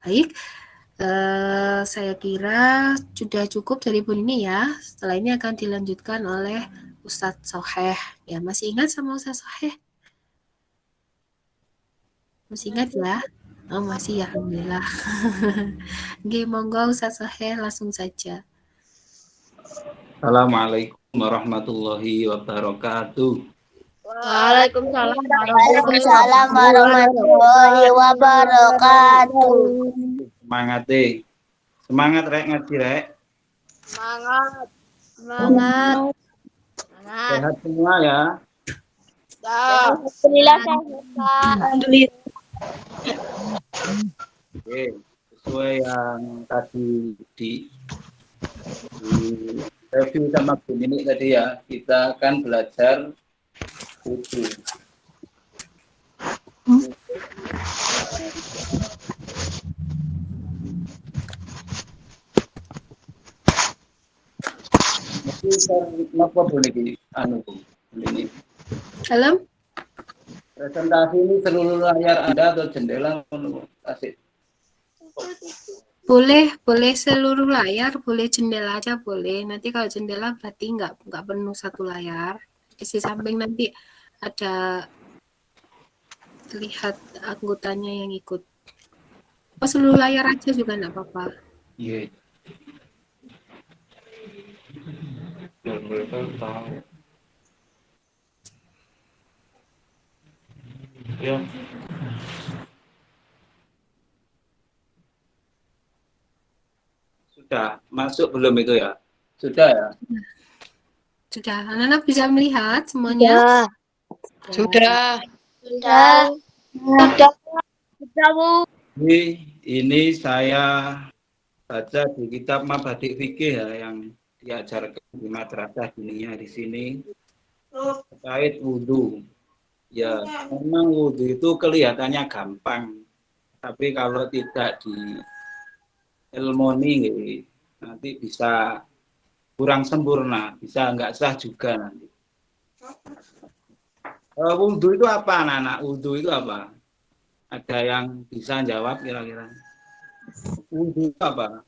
Baik, saya kira sudah cukup dari Bu Nini ya. Setelah ini akan dilanjutkan oleh Ustadz Soheh. Ya, masih ingat sama Ustadz Soheh? Masih ingat ya? Oh, masih ya, alhamdulillah. Oke, monggo Ustadz Soheh langsung saja. Assalamualaikum warahmatullahi wabarakatuh. Waalaikumsalam warahmatullahi wabarakatuh. Semangat rek ngaji rek. Semangat. Sehat semua ya. Alhamdulillah sehat. Alhamdulillah. Oke, sesuai yang tadi di review sama Bu Nini tadi ya, kita akan belajar wudu. Kenapa boleh gini? Ini. Salam. Presentasi ini seluruh layar Anda atau jendela asik? Boleh seluruh layar, boleh jendela aja boleh. Nanti kalau jendela berarti nggak penuh satu layar. Di sisi samping nanti ada terlihat anggotanya yang ikut. Apa seluruh layar aja juga nggak apa-apa. Iya. Biar mereka tahu. Ya. Sudah masuk belum itu ya? Sudah ya? Sudah. Anak-anak bisa melihat semuanya? Sudah. Bu. Ini saya baca di kitab Mabadik Fikih ya, yang diajarkan di madrasah dunia di sini terkait wudhu. Ya, memang wudhu itu kelihatannya gampang, tapi kalau tidak diilmoni nanti bisa kurang sempurna, bisa nggak sah juga nanti. Wudhu itu apa, anak-anak? Wudhu itu apa? Ada yang bisa jawab kira-kira? Wudhu itu apa?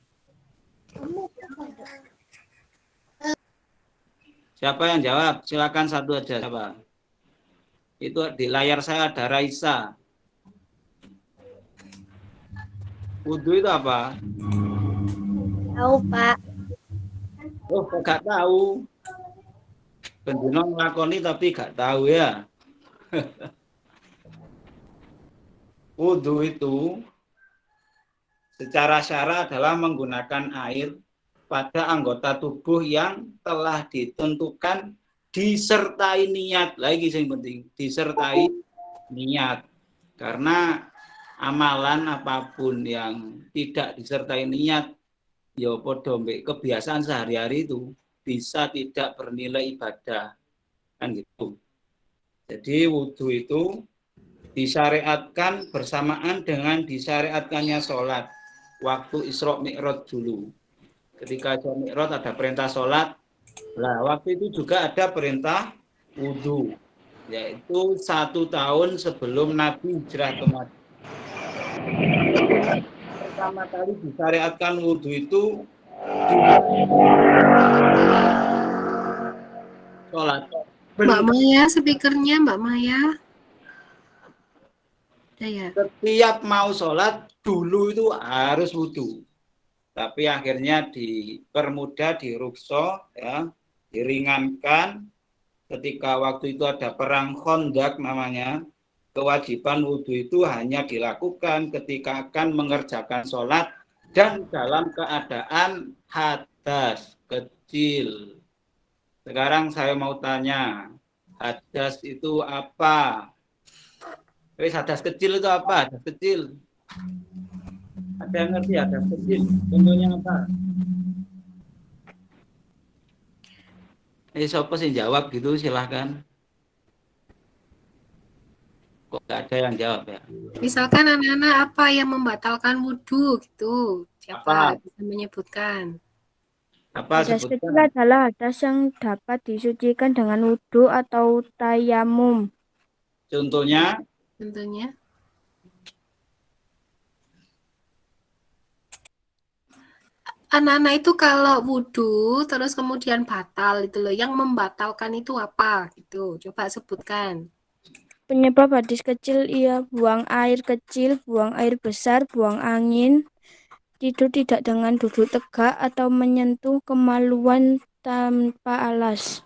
Siapa yang jawab? Silakan satu aja. Siapa? Itu di layar saya ada Raisa. Wudhu itu apa? Tahu, Pak. Oh, nggak tahu. Bendino ngelakoni tapi nggak tahu ya. Wudhu itu secara syara adalah menggunakan air pada anggota tubuh yang telah ditentukan disertai niat. Lagi yang penting, disertai niat. Karena amalan apapun yang tidak disertai niat, ya padha mbek kebiasaan sehari-hari itu bisa tidak bernilai ibadah. Kan gitu. Jadi wudhu itu disyariatkan bersamaan dengan disyariatkannya sholat. Waktu Isra Mi'raj dulu. Ketika Isra Mi'raj ada perintah sholat, nah waktu itu juga ada perintah wudhu, yaitu 1 tahun sebelum Nabi hijrah ke Madinah. Pertama kali disyariatkan wudhu itu sholat. Mbak Maya, speakernya Mbak Maya. Ya. Setiap mau sholat dulu itu harus wudhu. Tapi akhirnya dipermudah, dirukso, ya, diringankan. Ketika waktu itu ada perang Khandaq namanya, kewajiban wudhu itu hanya dilakukan ketika akan mengerjakan sholat dan dalam keadaan hadas kecil. Sekarang saya mau tanya, hadas itu apa? Hadas kecil itu apa? Hadas kecil. Ada yang ngerti hadas kecil? Contohnya apa? Siapa sih jawab gitu, silahkan. Kok nggak ada yang jawab ya? Misalkan anak-anak apa yang membatalkan wudhu gitu? Siapa bisa menyebutkan? Apa hadas sebutkan? kecil adalah hadas yang dapat disucikan dengan wudhu atau tayamum. Contohnya? Contohnya? anak-anak itu kalau wudhu terus kemudian batal itu loh, yang membatalkan itu apa? Gitu, coba sebutkan. Penyebab hadis kecil ia buang air kecil, buang air besar, buang angin, tidur tidak dengan duduk tegak, atau menyentuh kemaluan tanpa alas.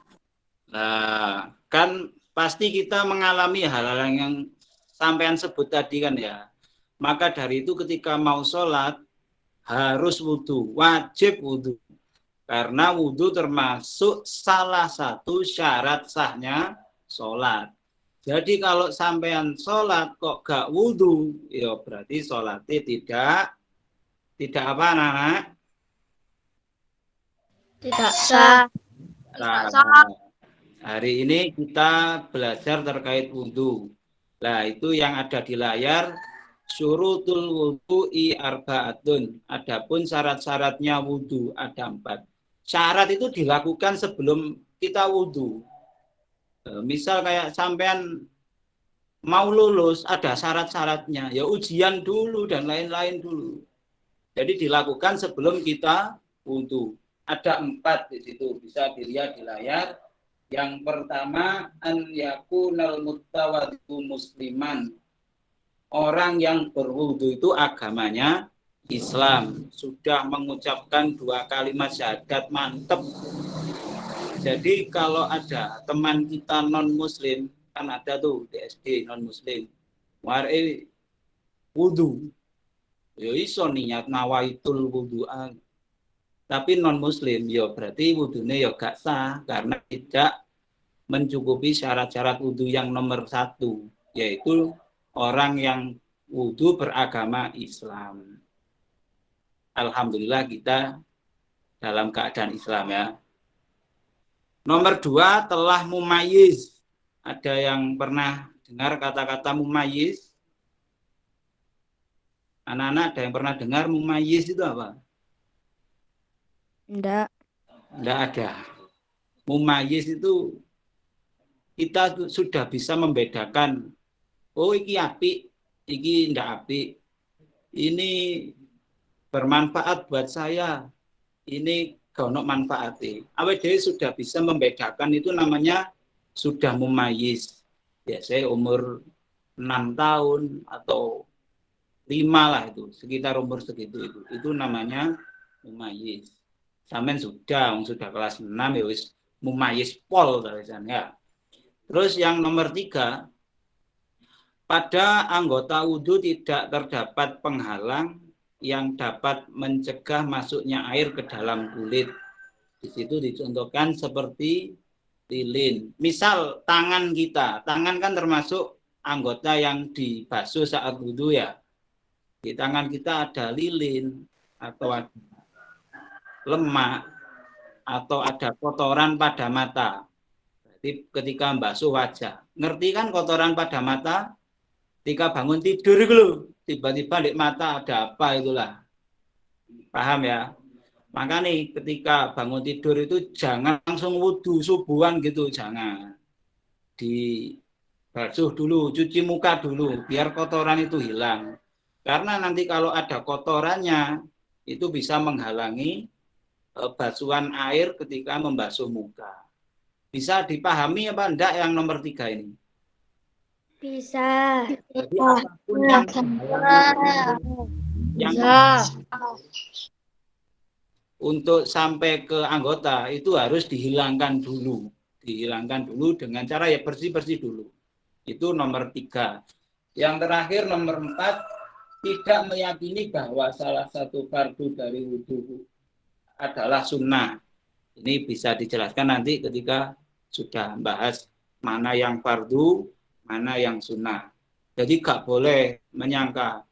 Nah, kan pasti kita mengalami hal-hal yang sampean sebut tadi kan ya. Maka dari itu ketika mau sholat harus wudhu, wajib wudhu. Karena wudhu termasuk salah satu syarat sahnya sholat. Jadi kalau sampean sholat kok gak wudhu, ya berarti sholatnya tidak apa anak-anak? Tidak sah. Nah, hari ini kita belajar terkait wudhu. Nah, itu yang ada di layar. Syurutul wudhu'i arba'atun. Adapun syarat-syaratnya wudhu ada 4. Syarat itu dilakukan sebelum kita wudhu. Misal kayak sampean mau lulus ada syarat-syaratnya. Ya ujian dulu dan lain-lain dulu. Jadi dilakukan sebelum kita wudhu. Ada 4 di situ. Bisa dilihat di layar. Yang pertama, an yakunal mutawaddu musliman. Orang yang berwudu itu agamanya Islam. Sudah mengucapkan 2 kalimat syahadat mantep. Jadi kalau ada teman kita non-muslim, kan ada tuh di SD non-muslim. Wari wudu. Ya iso niat nawaitul wudu'an. Tapi non-muslim, ya berarti wudunya ya gak sah. Karena tidak mencukupi syarat-syarat wudhu yang nomor 1, yaitu orang yang wudhu beragama Islam. Alhamdulillah kita dalam keadaan Islam ya. Nomor 2, telah mumayyiz. Ada yang pernah dengar kata-kata mumayyiz? Anak-anak ada yang pernah dengar mumayyiz itu apa? Enggak. Enggak ada. Mumayyiz itu kita sudah bisa membedakan, oh iki apik, iki ndak apik. Ini bermanfaat buat saya. Ini gono manfaatnya. Awake dhewe sudah bisa membedakan, itu namanya sudah mumayyiz. Ya, saya umur 6 tahun atau 5 lah itu, sekitar umur segitu itu. Itu namanya mumayyiz. Sampeyan sudah kelas 6 ya wis mumayyiz pol ya. Terus yang nomor 3, pada anggota wudhu tidak terdapat penghalang yang dapat mencegah masuknya air ke dalam kulit. Di situ dicontohkan seperti lilin. Misal tangan kita, tangan kan termasuk anggota yang dibasuh saat wudhu ya. Di tangan kita ada lilin atau ada lemak atau ada kotoran pada mata. Jadi ketika membasuh wajah, ngerti kan kotoran pada mata? Ketika bangun tidur itu loh, tiba-tiba di mata ada apa itulah. Paham ya? Maka nih ketika bangun tidur itu jangan langsung wudhu subuhan gitu, jangan. Dibasuh dulu, cuci muka dulu, biar kotoran itu hilang. Karena nanti kalau ada kotorannya, itu bisa menghalangi basuhan air ketika membasuh muka. Bisa dipahami apa enggak yang nomor 3 ini? Bisa. Jadi apapun yang untuk sampai ke anggota itu harus dihilangkan dulu dengan cara ya bersih-bersih dulu. Itu nomor 3. Yang terakhir nomor 4, tidak meyakini bahwa salah satu fardu dari wudhu adalah sunnah. Ini bisa dijelaskan nanti ketika sudah bahas mana yang fardu, mana yang sunnah. Jadi gak boleh menyangka,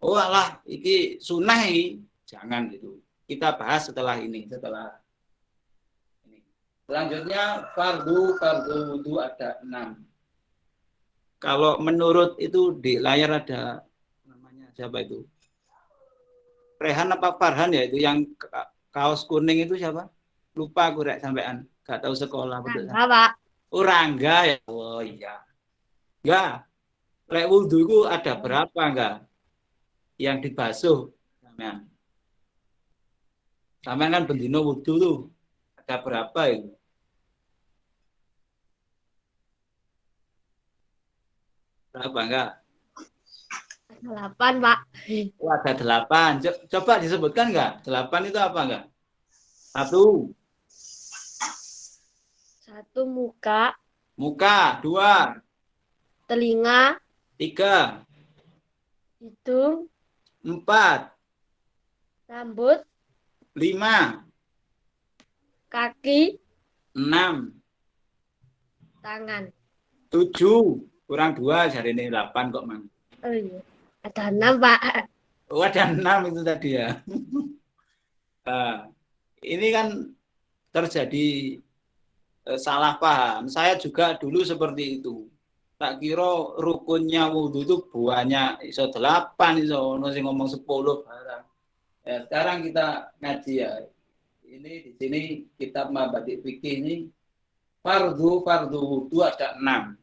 oh alah, ini sunnah ini. Jangan gitu. Kita bahas setelah ini. Selanjutnya fardu wudu ada 6. Kalau menurut itu di layar ada namanya siapa itu? Rehan apa Farhan ya, itu yang kaos kuning itu siapa? Lupa aku rek sampean. Gak tahu sekolah betul. Pak. Rangga ya. Oh iya. Ya, lek wudhu itu ada berapa enggak yang dibasuh? Sampean kan bendino wudu tuh. Ada berapa itu? Berapa enggak? 8, Pak. Oh, ada 8. Coba disebutkan enggak? 8 itu apa enggak? 1. 1 muka, Muka. 2. telinga, 3. hidung, 4. rambut, 5. kaki, 6. tangan. 7. Kurang 2, jadi ini 8 kok, Mang. Oh iya. Ada 6, Pak. Oh, ada 6 itu tadi ya. Nah, ini kan terjadi salah paham. Saya juga dulu seperti itu. Tak kira rukunnya wudhu itu banyak, iso 8, iso sing ngomong 10 barang. Ya, sekarang kita ngaji ya. Ini di sini kitab Mabadi Fikih ini fardu wudhu ada 6.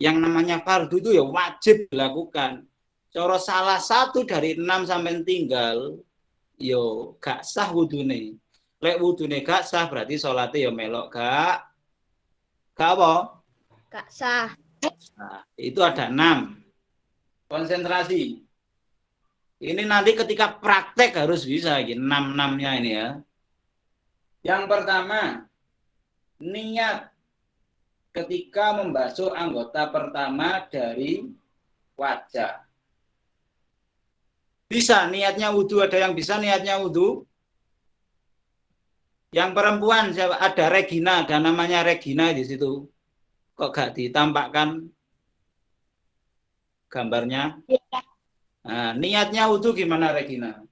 Yang namanya fardu itu ya wajib dilakukan. Cara salah satu dari 6 sampai tinggal, yo gak sah wudune. Lek wudune gak sah berarti sholatnya yo melok gak apa? Gak sah. Nah, itu ada 6. Konsentrasi. Ini nanti ketika praktek harus bisa, 6-6-nya ini ya. Yang pertama, niat ketika membasuh anggota pertama dari wajah. Bisa niatnya wudhu, ada yang bisa niatnya wudhu. Yang perempuan ada Regina, ada namanya Regina di situ. Kok gak ditampakkan gambarnya? Nah, niatnya wudhu gimana Regina?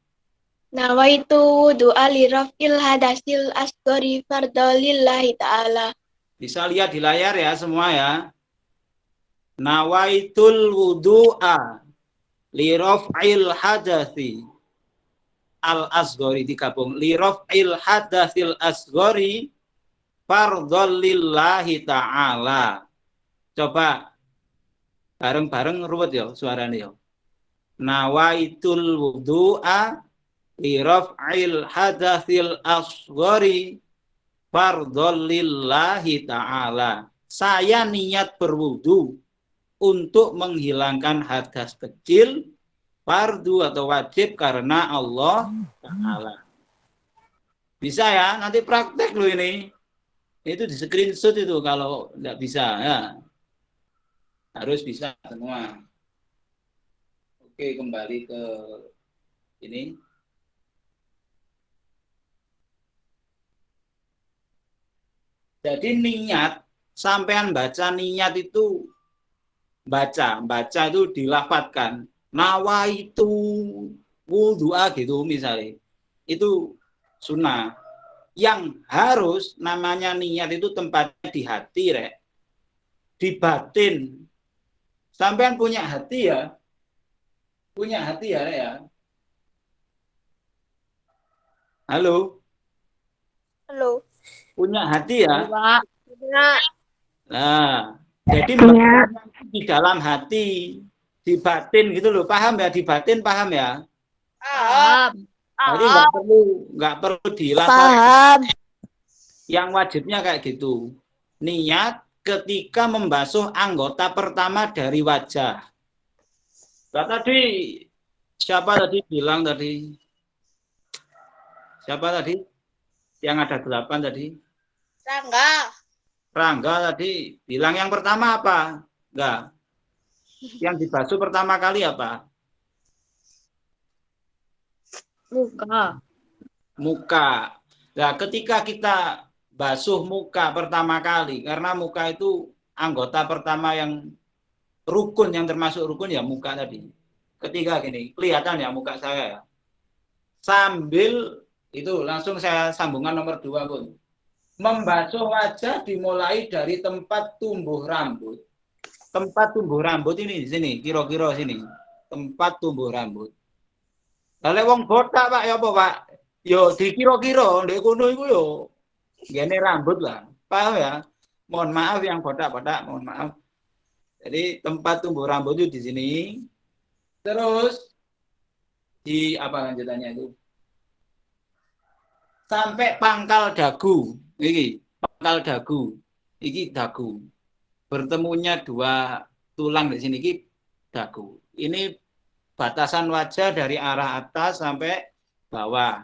Nawaitu du'a li raf'il hadasil asgori fardolillahi ta'ala. Bisa lihat di layar ya semua ya. Nawaitul wudu'a li raf'il hadasi al-asgori, digabung li raf'il hadasil asgori fardolillahi ta'ala. Coba bareng-bareng ruwet ya suaranya ya. Nawaitul wudu'a li raf'il hadasil asgori fardolillahi ta'ala. Saya niat berwudu untuk menghilangkan hadas kecil, fardu atau wajib karena Allah Ta'ala. Bisa ya, nanti praktek loh ini. Itu di screenshot itu kalau nggak bisa ya. Harus bisa semua. Oke, kembali ke ini. Jadi niat, sampean baca niat itu baca itu dilafadzkan. Nawaitu wudu'a gitu misalnya. Itu sunnah. Yang harus namanya niat itu tempatnya di hati, Rek. Di batin. Sampean punya hati ya? Punya hati ya, Rek ya? Halo? Halo. Punya hati ya? Pak. Nah, jadi di dalam hati, di batin gitu loh, paham ya? Di batin paham ya? Paham. Jadi nggak perlu dilafalkan. Paham. Yang wajibnya kayak gitu. Niat ketika membasuh anggota pertama dari wajah. Nah, tadi siapa tadi bilang tadi? Siapa tadi? Yang ada 8 tadi? Rangga tadi bilang yang pertama apa? Enggak. Yang dibasuh pertama kali apa? Muka. Nah, ketika kita basuh muka pertama kali, karena muka itu anggota pertama yang rukun, yang termasuk rukun ya muka tadi. Ketika gini, kelihatan ya muka saya ya. Sambil itu langsung saya sambungan nomor 2 pun. Membasuh wajah dimulai dari tempat tumbuh rambut. Tempat tumbuh rambut ini di sini, kira-kira sini. Tempat tumbuh rambut. Lalu wong botak Pak ya apa Pak? Yo dikira-kira ndek kono iku yo ngene rambut lah. Paham ya? Mohon maaf yang botak-botak, mohon maaf. Jadi tempat tumbuh rambut itu di sini. Terus di apa lanjutannya itu? sampai pangkal dagu. Iki pangkal dagu. Iki dagu. Bertemunya dua tulang di sini iki dagu. Ini batasan wajah dari arah atas sampai bawah.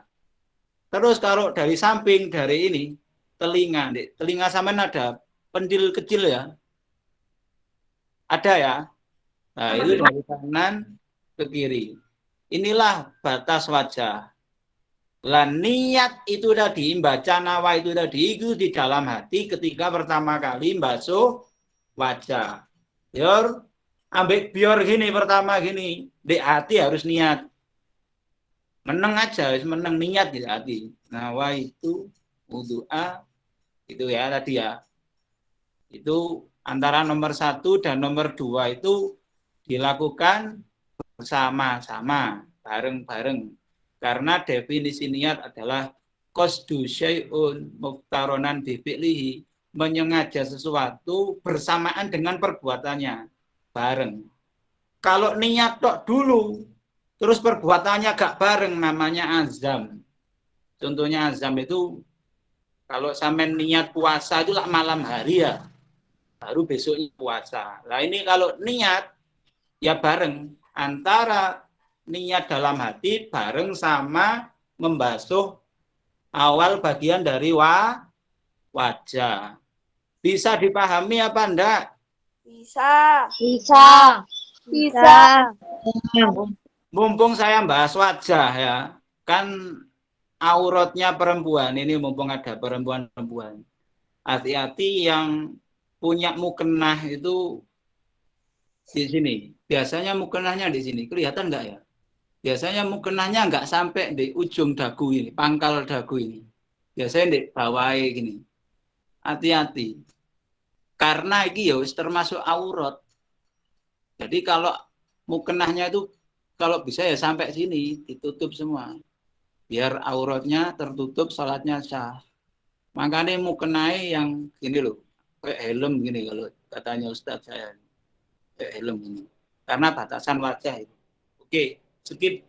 Terus kalau dari samping dari ini telinga, telinga sampean ada pendil kecil ya? Ada ya? Nah, itu dari kanan ke kiri. Inilah batas wajah. Lah niat itu tadi, baca nawa itu tadi, itu di dalam hati ketika pertama kali basuh wajah. Biar ambil biar gini pertama gini, di hati harus niat. Meneng aja, meneng niat di hati. Nawa itu wudu'a itu ya tadi ya. Itu antara nomor 1 dan nomor 2 itu dilakukan bersama-sama, bareng-bareng. Karena definisi niat adalah qasdu syai'un muqtaronan bi fi'lihi, menyengaja sesuatu bersamaan dengan perbuatannya, bareng. Kalau niat tok dulu, terus perbuatannya gak bareng, namanya azam. Contohnya azam itu, kalau sampai niat puasa itu lah malam hari ya, baru besoknya puasa. Nah ini kalau niat, ya bareng. Antara niat dalam hati bareng sama membasuh awal bagian dari wajah. Bisa dipahami apa enggak? Bisa. Bisa. Bisa. Mumpung saya bahas wajah ya, kan auratnya perempuan, ini mumpung ada perempuan-perempuan. Hati-hati yang punya mukenah itu di sini. Biasanya mukenahnya di sini. Kelihatan enggak ya? Biasanya mukenahnya enggak sampai di ujung dagu ini, pangkal dagu ini. Biasanya di bawah gini. Hati-hati. Karena ini ya termasuk aurat. Jadi kalau mukenahnya itu kalau bisa ya sampai sini, ditutup semua. Biar auratnya tertutup, salatnya sah. Makanya mukenai yang gini loh, kayak helm gini kalau katanya Ustadz saya. Kayak helm gini. Karena batasan wajah itu. Oke, skip.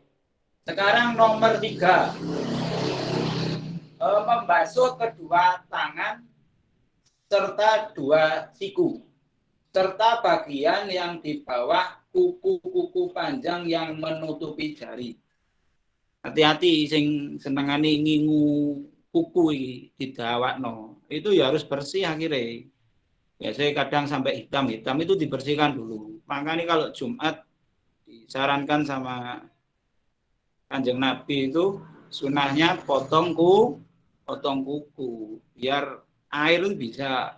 Sekarang nomor 3. Membasuh kedua tangan serta dua siku. Serta bagian yang di bawah kuku-kuku panjang yang menutupi jari. Hati-hati sing senengane ngingu kuku iki didawakno. Itu ya harus bersih akhirnya. Biasanya kadang sampai hitam-hitam itu dibersihkan dulu. Makanya kalau Jumat disarankan sama Kanjeng Nabi itu sunahnya potong kuku biar air bisa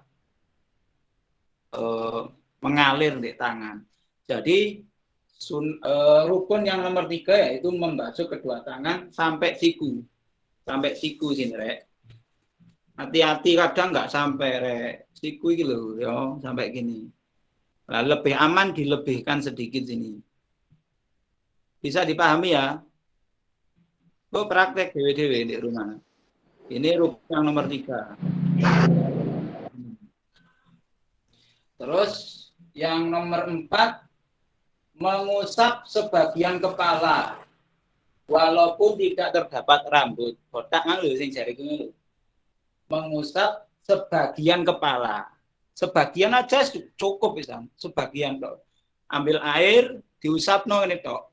mengalir di tangan. Jadi rukun yang nomor 3 yaitu membasuh kedua tangan sampai siku. Sampai siku sini, Rek. Hati-hati kadang nggak sampai, Rek. Siku iki lho, ya, sampai gini. Nah, lebih aman dilebihkan sedikit sini. Bisa dipahami ya? Kok praktek dewe-dewe di rumah. Ini rukun yang nomor 3. Terus yang nomor 4, mengusap sebagian kepala walaupun tidak terdapat rambut. Botak kan lho sing jari kuwi. Mengusap sebagian kepala. Sebagian aja cukup bisa. Sebagian tok. Ambil air, diusapno ini tok.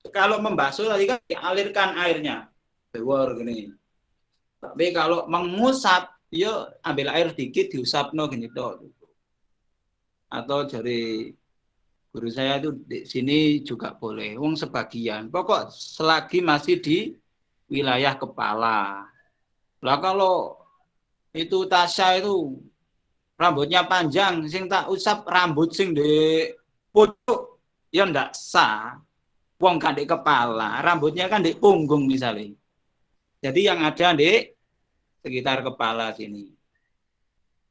Kalau membasuh tadi kan dialirkan airnya. Bewor gini. Tapi kalau mengusap, yo ambil air dikit diusapno gini tok. Atau dari guru saya itu di sini juga boleh. Wong sebagian. Pokok selagi masih di wilayah kepala. Lah kalau itu Tasya itu rambutnya panjang, sing tak usap rambut sing di pucuk, ya ndak sah. Wong kan di kepala, rambutnya kan di punggung misalnya. Jadi yang ada di sekitar kepala sini.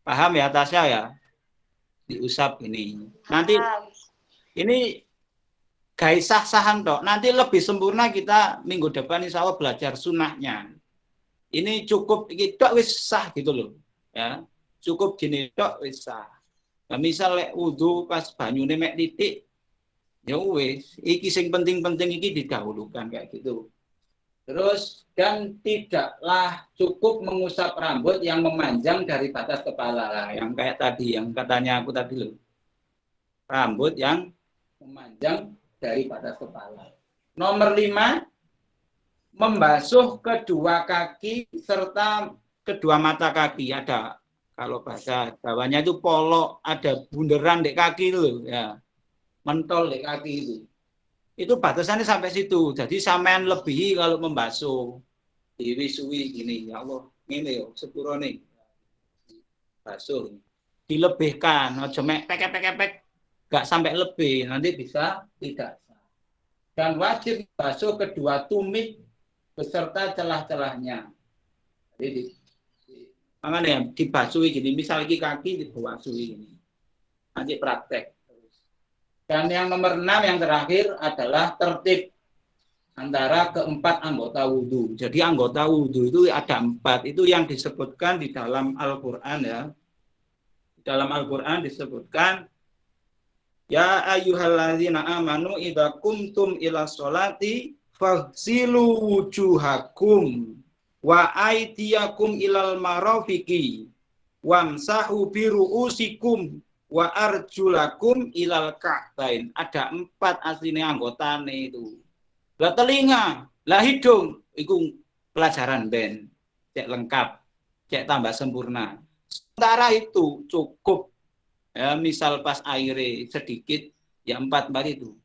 Paham ya Tasya ya? Diusap ini. Nanti ini guys sah-sahan tok. Nanti lebih sempurna kita minggu depan insya Allah belajar sunnahnya. Ini cukup tok wis sah gitu loh. Ya. Cukup gini tok wis sah. Nah, misal wudu pas banyune mek titik ya wis, iki sing penting-penting iki didahulukan kayak gitu. Terus dan tidaklah cukup mengusap rambut yang memanjang dari batas kepala. Nah, yang kayak tadi, yang katanya aku tadi loh. Rambut yang memanjang dari batas kepala. Nomor 5, membasuh kedua kaki serta kedua mata kaki. Ada, kalau bahasa Jawanya itu polok, ada bunderan di kaki loh, ya. Mentol di kaki itu batasannya sampai situ. Jadi sampean lebihi kalau membasuh diwisui gini, ya Allah ini yo sepuro nih basuh dilebihkan, aja mek pek gak sampai lebih, nanti bisa tidak sah. Dan wajib basuh kedua tumit beserta celah-celahnya. Jadi makanya ya, dibasuhi gini, misal kaki dibasuhi gini, nanti praktek. Dan yang nomor 6 yang terakhir adalah tertib antara keempat anggota wudhu. Jadi anggota wudhu itu ada 4. Itu yang disebutkan di dalam Al-Quran ya. Di dalam Al-Quran disebutkan, ya ayyuhalladzina amanu idza kumtum ila sholati faghsilu wujuhakum wa aydiyakum ilal marafiqi wamsahu biruusikum wa arjulakum ilal ka'bain. Ada 4 aslinya anggotane itu. Lah telinga, lah hidung, itu pelajaran ben, cek lengkap, cek tambah sempurna. Sementara itu cukup, ya misal pas airnya sedikit, ya 4 itu.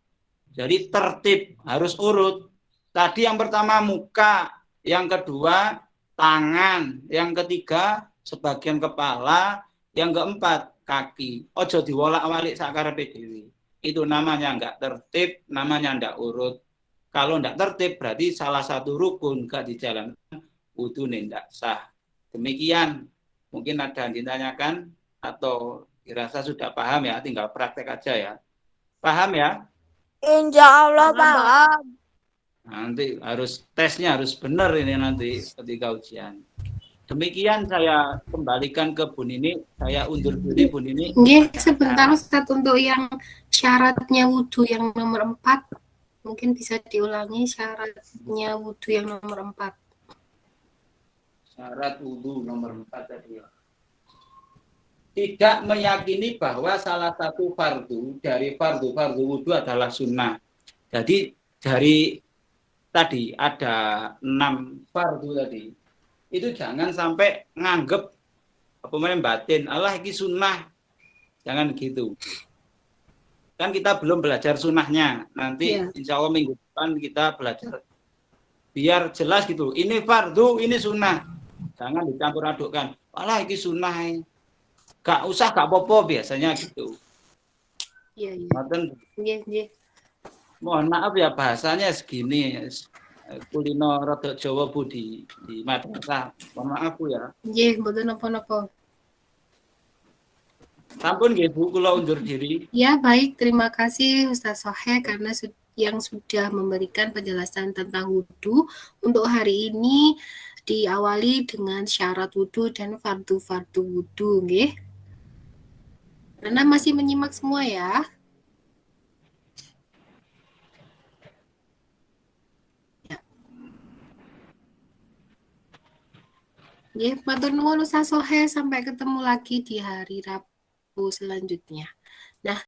Jadi tertib, harus urut. Tadi yang pertama muka, yang kedua tangan, yang ketiga sebagian kepala, yang keempat kaki. Ojo diwolak-walik sakarepe dhewe. Itu namanya enggak tertib, namanya enggak urut. Kalau enggak tertib berarti salah satu rukun enggak dijalankan, wudhunya enggak sah. Demikian, mungkin ada yang ditanyakan atau dirasa sudah paham ya, tinggal praktek aja ya. Paham ya? Insya Allah paham. Nanti harus tesnya harus benar ini nanti ketika ujian. Demikian saya kembalikan ke Bu Nini, saya undur diri Bu Nini. Nggih, sebentar Ustaz, untuk yang syaratnya wudhu yang nomor 4, mungkin bisa diulangi syaratnya wudhu yang nomor 4. Syarat wudhu nomor 4 tadi ya. Tidak meyakini bahwa salah satu fardu dari fardu-fardu wudhu adalah sunnah. Jadi dari tadi ada 6 fardu tadi. Itu jangan sampai nganggep pemain batin, Allah ini sunnah. Jangan gitu. Kan kita belum belajar sunnahnya. Nanti insya Allah minggu depan kita belajar. Biar jelas gitu. Ini fardu, ini sunnah. Jangan dicampur adukkan. Allah ini sunnah. Gak usah, gak apa-apa biasanya gitu. Iya, iya. Iya. Mohon maaf ya bahasanya segini. Kulino rada Jawa Bu di madrasah. Mohon maaf Bu ya. Nggih, mboten napa-napa. Sampun nggih Bu, kula undur diri. Ya, baik, terima kasih Ustaz Sohe karena yang sudah memberikan penjelasan tentang wudhu. Untuk hari ini diawali dengan syarat wudhu dan fardu-fardu wudhu, nggih. Anda masih menyimak semua ya? Ya, matur nuwun Ustaz Sohe, sampai ketemu lagi di hari Rabu selanjutnya. Nah,